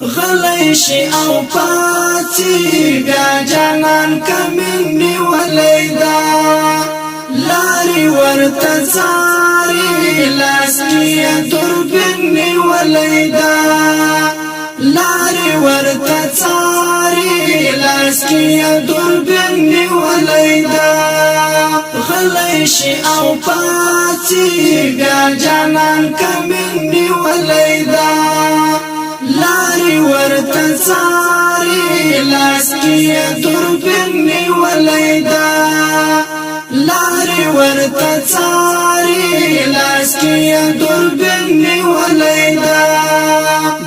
غلی شي او پاتی بیا جانان کمین نیولی دا لاری ورته څاري لاس کې دوربین نیولی دا لاری ورته څاري لاس کې دوربین نیولی دا غلی شي او پاتی بیا جانان کمین نیولی دا لاری ورته څاري لاس کې دوربین نیولی دا لاری ورته څاري لاس کې دوربین نیولی دا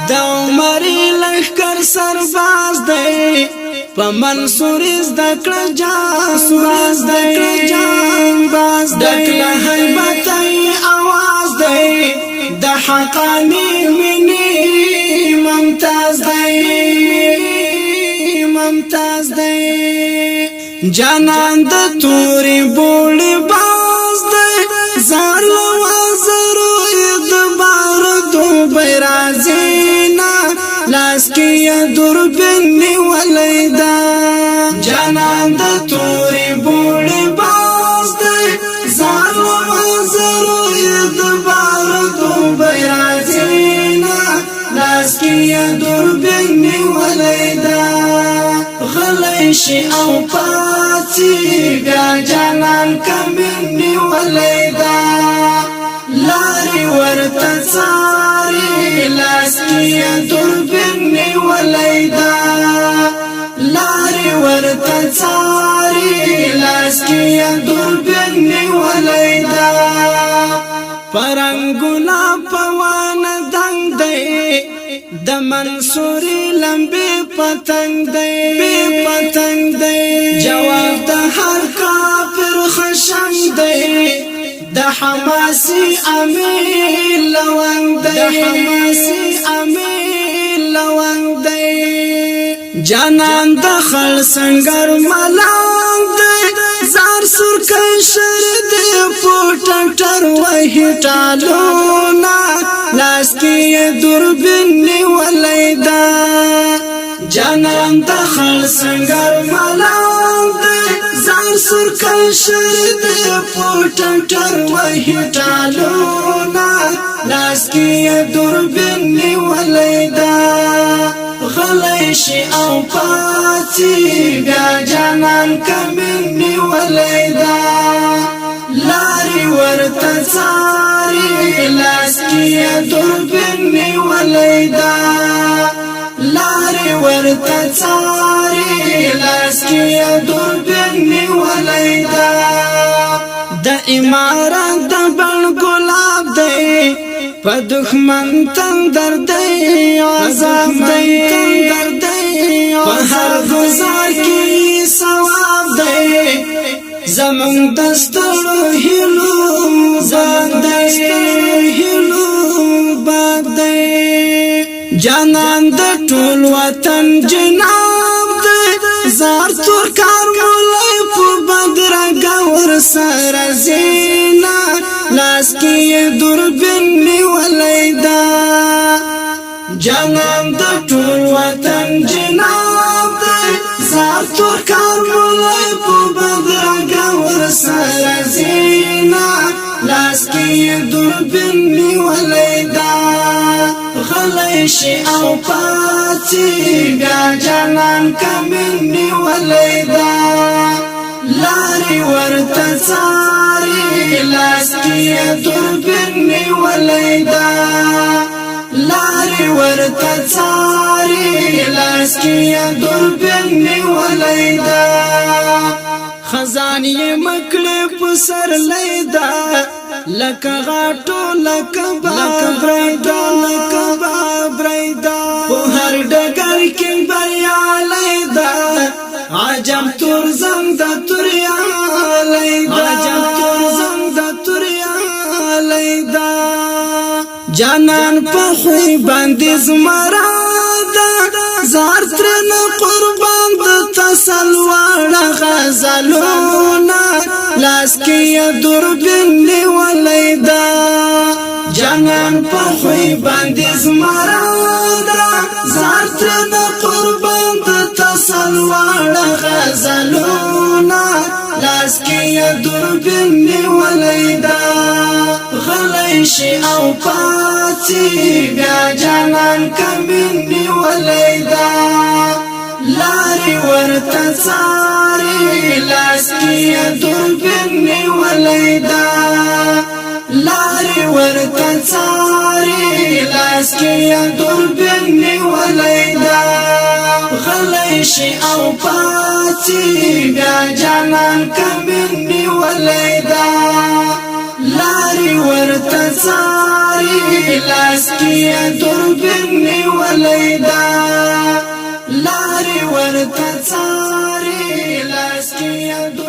د عمر لښکر سرباز دی په منصور زده کړه جاسوس دی جانباز دی د هیبت اواز دی د حقانی منی ممتاز دی جانان د توري بوړي باز دی زار لوازرو ادبار دوبه رازینا لاس کې دوربین نیولی دا جانان د توري بوړي باز دی زار لوازرو ادبار دوبه رازینا لاس کې دوربین نیولی دا غلی شي او پاتی بیا جانان کمین نیولی دا لاری ورته څاري لاس کې دوربین نیولی دا لاری ورته څاري لاس کې دوربین نیولی دا پرنګونه پوان دنګ دی د منصوري لمبې پتنګ دی جواب د هر کافر خشنګ دی د حماسي امیر لونګ دی جانان د خل سنگر ملنګ دی زار سر کشر دی پوټنټر وهی ټالونا لاس کې دوربین نیولی دا جانان د خل سنگر ملنګ دی زار سر کشر دی پوټنټر وهی ټالونا لاس کې دوربین نیولی دا غلی شي او پاتی بیا جانان کمین نیولی دا لاری ورته څاري لاس کې دوربین نیولی دا لاری ورته څاري لاس کې دوربین نیولی دا د امارت د بڼ ګلاب دی په دښمن تندر دی عذاب دی په هر گزار کې ثواب دی زمون دستړو هلو باد دی جانان د ټول وطن جناب دی زار تور کار مولای په بدرګه ور سره زینا لاس کې دوربین نیولی دا جانان د ټول وطن جناب دی زار تور کار مولای په بدرګه ور سره زینا لاس کې دوربین نیولی دا غلی شي او پاتی بیا جانان کمین نیولی دا لاری ورته څاري لاس کې دوربین نیولی دا لاری ورته څاري لاس کې دوربین نیولی دا خزانی مکړه په سر لیدا لکه غاټو لکه بابریدا په هر ډګر کې بریا لیدا عجب تور زنګ د توریا لیدا جانان په خوې باندې زمرا دا زار ترن قربان د تسلوړ غزلونا لاس کې دوربین نیولی دا جانان جانان په خوې باندې زمردا زار تر قربان د تسلواړه غزلونا لاس کې دوربین ولیدا غلی شي او پاتې بیا جانان کمین ولیدا لاري ورته څاري لاس کې دوربین ولیدا لاري ورته څاري لاس کې دوربین ولیدا غلی شي او پاتې بیا جانان کمین ولیدا لاري ورته څاري لاس کې دوربین ولیدا لاري ورته څاري لاس کې